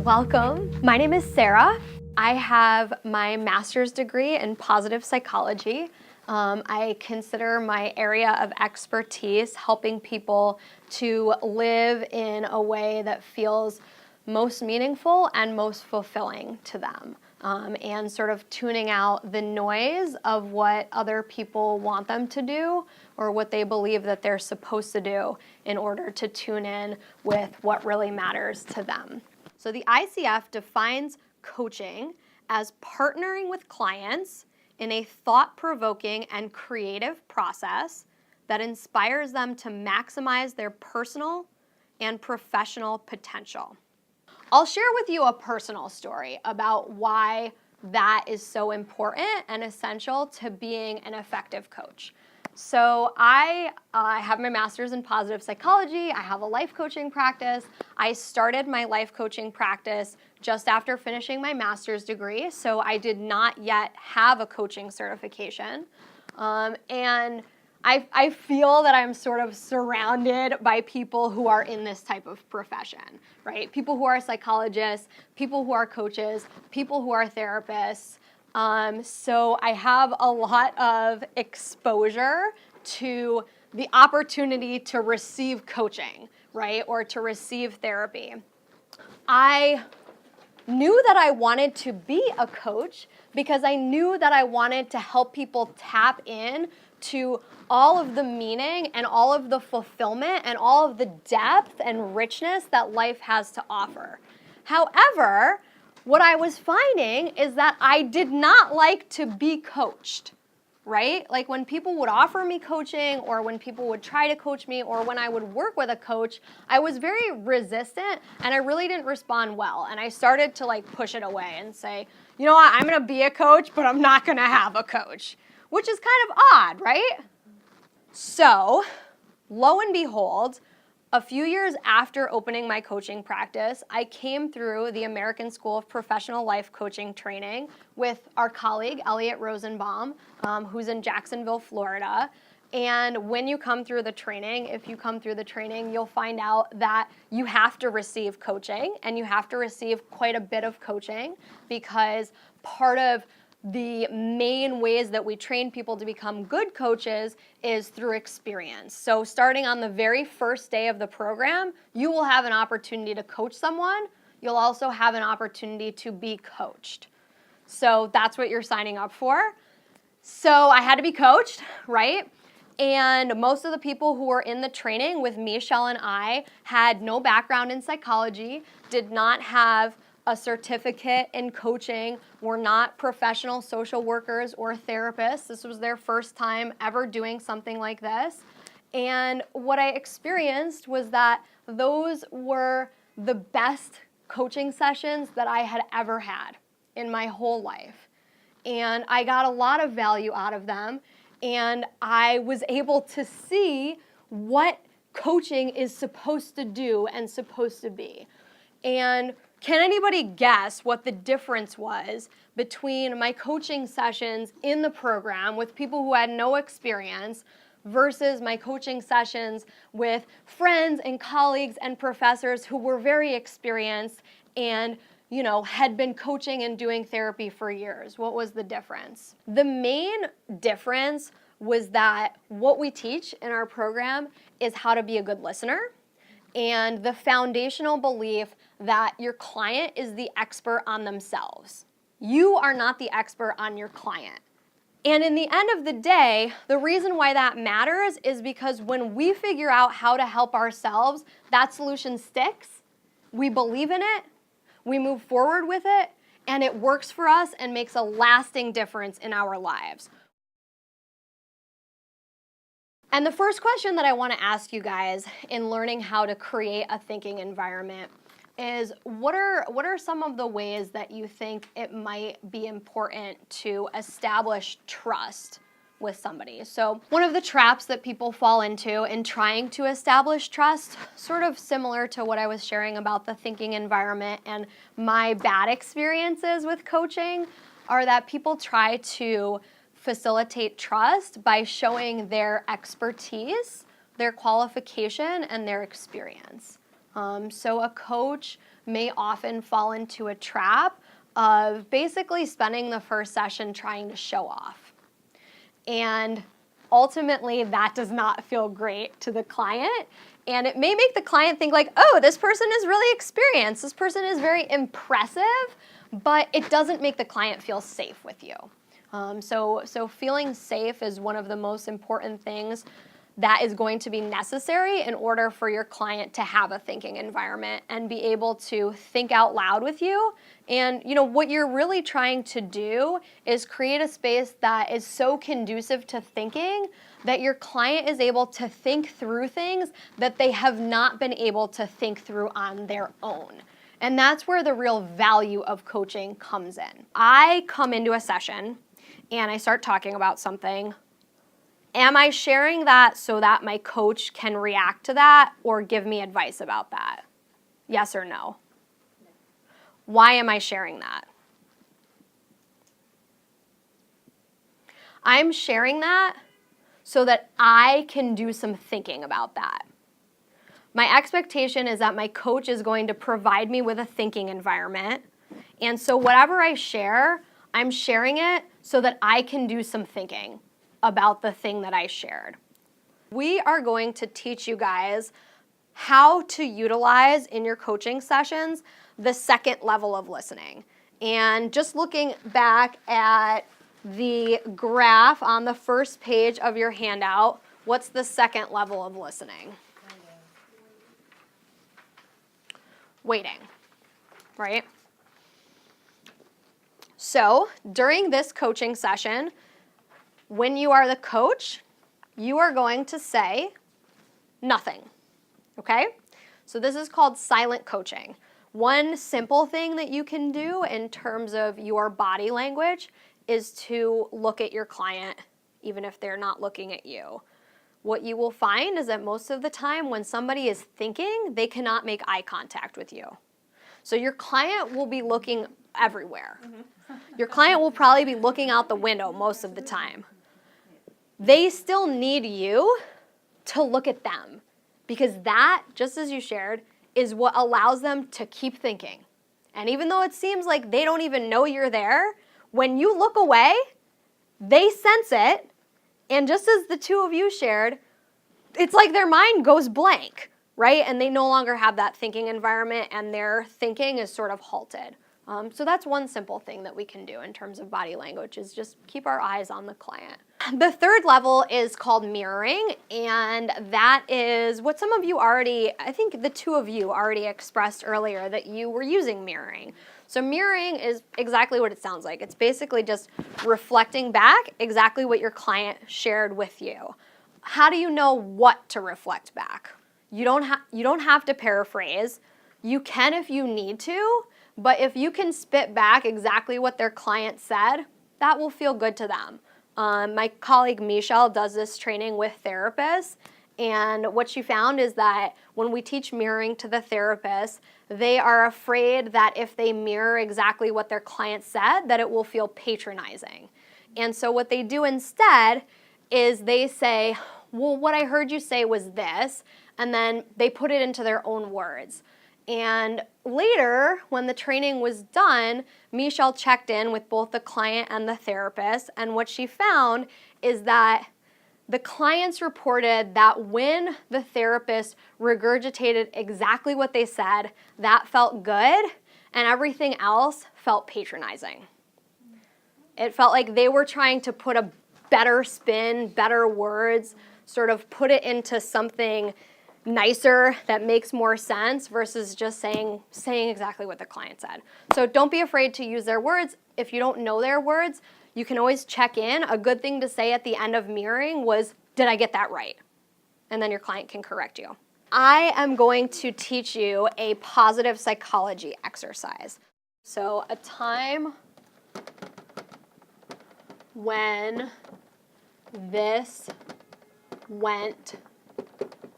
Welcome. My name is Sarah. I have my master's degree in positive psychology. I consider my area of expertise helping people to live in a way that feels most meaningful and most fulfilling to them, and sort of tuning out the noise of what other people want them to do or what they believe that they're supposed to do in order to tune in with what really matters to them. So the ICF defines coaching as partnering with clients in a thought-provoking and creative process that inspires them to maximize their personal and professional potential. I'll share with you a personal story about why that is so important and essential to being an effective coach. So I have my master's in positive psychology. I have a life coaching practice. I started my life coaching practice just after finishing my master's degree, so I did not yet have a coaching certification. And I feel that I'm sort of surrounded by people who are in this type of profession, right? People who are psychologists, people who are coaches, people who are therapists. So I have a lot of exposure to the opportunity to receive coaching, right? Or to receive therapy. I knew that I wanted to be a coach because I knew that I wanted to help people tap in to all of the meaning and all of the fulfillment and all of the depth and richness that life has to offer. However, what I was finding is that I did not like to be coached, right? Like when people would offer me coaching or when people would try to coach me or when I would work with a coach, I was very resistant and I really didn't respond well. And I started to like push it away and say, you know what, I'm gonna be a coach, but I'm not gonna have a coach, which is kind of odd, right? So, lo and behold, a few years after opening my coaching practice, I came through the American School of Professional Life Coaching training with our colleague, Elliot Rosenbaum, who's in Jacksonville, Florida. And when you come through the training, if you come through the training, you'll find out that you have to receive coaching, and you have to receive quite a bit of coaching because part of the main ways that we train people to become good coaches is through experience. So starting on the very first day of the program, you will have an opportunity to coach someone. You'll also have an opportunity to be coached. So that's what you're signing up for. So I had to be coached, right? And most of the people who were in the training with Michelle and I had no background in psychology, did not have a certificate in coaching, were not professional social workers or therapists. This was their first time ever doing something like this. And what I experienced was that those were the best coaching sessions that I had ever had in my whole life. And I got a lot of value out of them. And I was able to see what coaching is supposed to do and supposed to be. And can anybody guess what the difference was between my coaching sessions in the program with people who had no experience versus my coaching sessions with friends and colleagues and professors who were very experienced and, you know, had been coaching and doing therapy for years? What was the difference? The main difference was that what we teach in our program is how to be a good listener, and the foundational belief that your client is the expert on themselves. You are not the expert on your client. And in the end of the day, the reason why that matters is because when we figure out how to help ourselves, that solution sticks, we believe in it, we move forward with it, and it works for us and makes a lasting difference in our lives. And the first question that I want to ask you guys in learning how to create a thinking environment is what are some of the ways that you think it might be important to establish trust with somebody? So one of the traps that people fall into in trying to establish trust, sort of similar to what I was sharing about the thinking environment and my bad experiences with coaching, are that people try to facilitate trust by showing their expertise, their qualification, and their experience. So a coach may often fall into a trap of basically spending the first session trying to show off. And ultimately, that does not feel great to the client. And it may make the client think like, oh, this person is really experienced. This person is very impressive, but it doesn't make the client feel safe with you. So feeling safe is one of the most important things that is going to be necessary in order for your client to have a thinking environment and be able to think out loud with you. And what you're really trying to do is create a space that is so conducive to thinking that your client is able to think through things that they have not been able to think through on their own. And that's where the real value of coaching comes in. I come into a session and I start talking about something. Am I sharing that so that my coach can react to that or give me advice about that? Yes or no? Why am I sharing that? I'm sharing that so that I can do some thinking about that. My expectation is that my coach is going to provide me with a thinking environment. And so whatever I share, I'm sharing it so that I can do some thinking about the thing that I shared. We are going to teach you guys how to utilize in your coaching sessions the second level of listening. And just looking back at the graph on the first page of your handout, what's the second level of listening? Waiting, right? So during this coaching session, when you are the coach, you are going to say nothing, okay? So this is called silent coaching. One simple thing that you can do in terms of your body language is to look at your client, even if they're not looking at you. What you will find is that most of the time when somebody is thinking, they cannot make eye contact with you. So your client will be looking everywhere. Your client will probably be looking out the window most of the time. They still need you to look at them because that, just as you shared, is what allows them to keep thinking. And even though it seems like they don't even know you're there, when you look away, they sense it. And just as the two of you shared, it's like their mind goes blank, right? And they no longer have that thinking environment and their thinking is sort of halted. So that's one simple thing that we can do in terms of body language is just keep our eyes on the client. The third level is called mirroring, and that is what some of you already, I think the two of you already expressed earlier that you were using mirroring. So mirroring is exactly what it sounds like. It's basically just reflecting back exactly what your client shared with you. How do you know what to reflect back? You don't have to paraphrase. You can if you need to, but if you can spit back exactly what their client said, that will feel good to them. My colleague Michelle does this training with therapists, and what she found is that when we teach mirroring to the therapist, they are afraid that if they mirror exactly what their client said, that it will feel patronizing. And so what they do instead is they say, well, what I heard you say was this, and then they put it into their own words. And later, when the training was done, Michelle checked in with both the client and the therapist, and what she found is that the clients reported that when the therapist regurgitated exactly what they said, that felt good, and everything else felt patronizing. It felt like they were trying to put a better spin, better words, sort of put it into something nicer that makes more sense versus just saying exactly what the client said. So don't be afraid to use their words. If you don't know their words, you can always check in. A good thing to say at the end of mirroring was, did I get that right? And then your client can correct you. I am going to teach you a positive psychology exercise. So a time when this went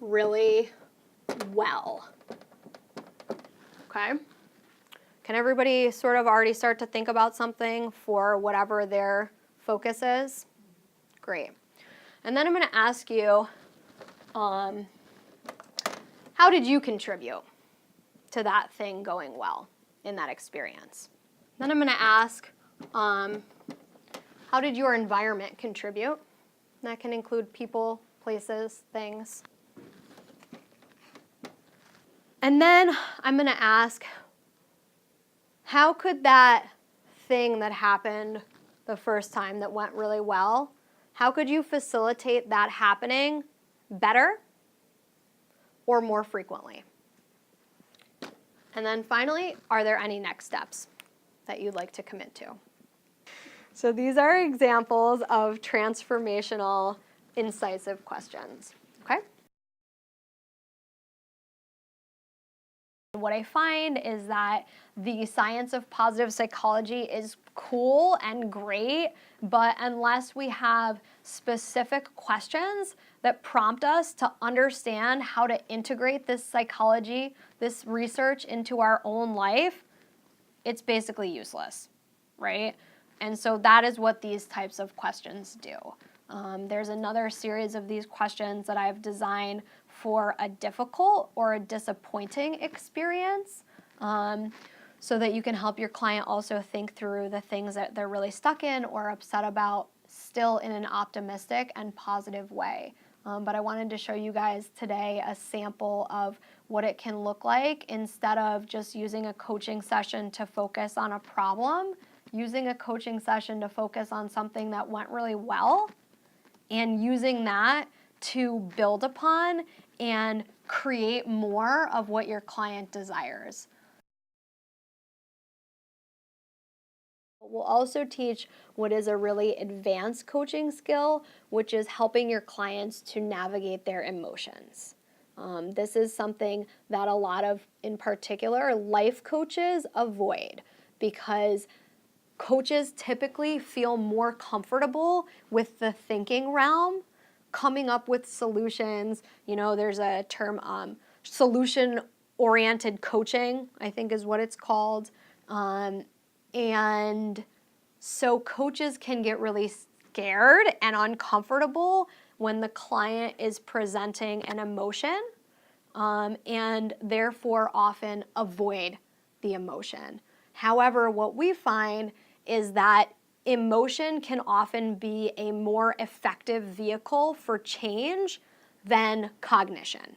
really well. Okay? Can everybody sort of already start to think about something for whatever their focus is? Great. And then I'm going to ask you, how did you contribute? to that thing going well in that experience. Then I'm going to ask, how did your environment contribute? That can include people, places, things. And then I'm going to ask, how could that thing that happened the first time that went really well, how could you facilitate that happening better or more frequently? And then finally, are there any next steps that you'd like to commit to? So these are examples of transformational, incisive questions, okay? What I find is that the science of positive psychology is cool and great, but unless we have specific questions that prompt us to understand how to integrate this psychology, this research into our own life, it's basically useless, right? And so that is what these types of questions do. There's another series of these questions that I've designed for a difficult or a disappointing experience, so that you can help your client also think through the things that they're really stuck in or upset about still in an optimistic and positive way. But I wanted to show you guys today a sample of what it can look like instead of just using a coaching session to focus on a problem, using a coaching session to focus on something that went really well and using that to build upon and create more of what your client desires. We'll also teach what is a really advanced coaching skill, which is helping your clients to navigate their emotions. This is something that a lot of, in particular, life coaches avoid because coaches typically feel more comfortable with the thinking realm, coming up with solutions. You know, there's a term, solution-oriented coaching, I think is what it's called. And so coaches can get really scared and uncomfortable when the client is presenting an emotion, and therefore often avoid the emotion. However, what we find is that emotion can often be a more effective vehicle for change than cognition.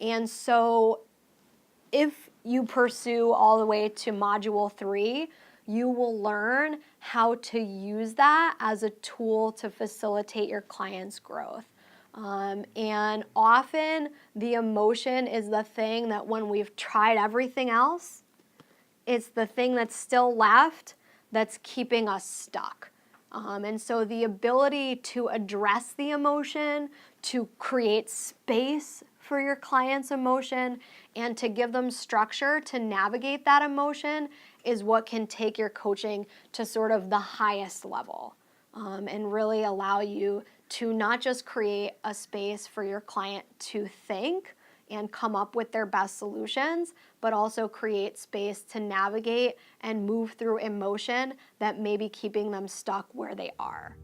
And so if you pursue all the way to Module 3, you will learn how to use that as a tool to facilitate your client's growth. And often the emotion is the thing that when we've tried everything else, it's the thing that's still left that's keeping us stuck. And so the ability to address the emotion, to create space for your client's emotion, and to give them structure to navigate that emotion is what can take your coaching to sort of the highest level, and really allow you to not just create a space for your client to think and come up with their best solutions, but also create space to navigate and move through emotion that may be keeping them stuck where they are.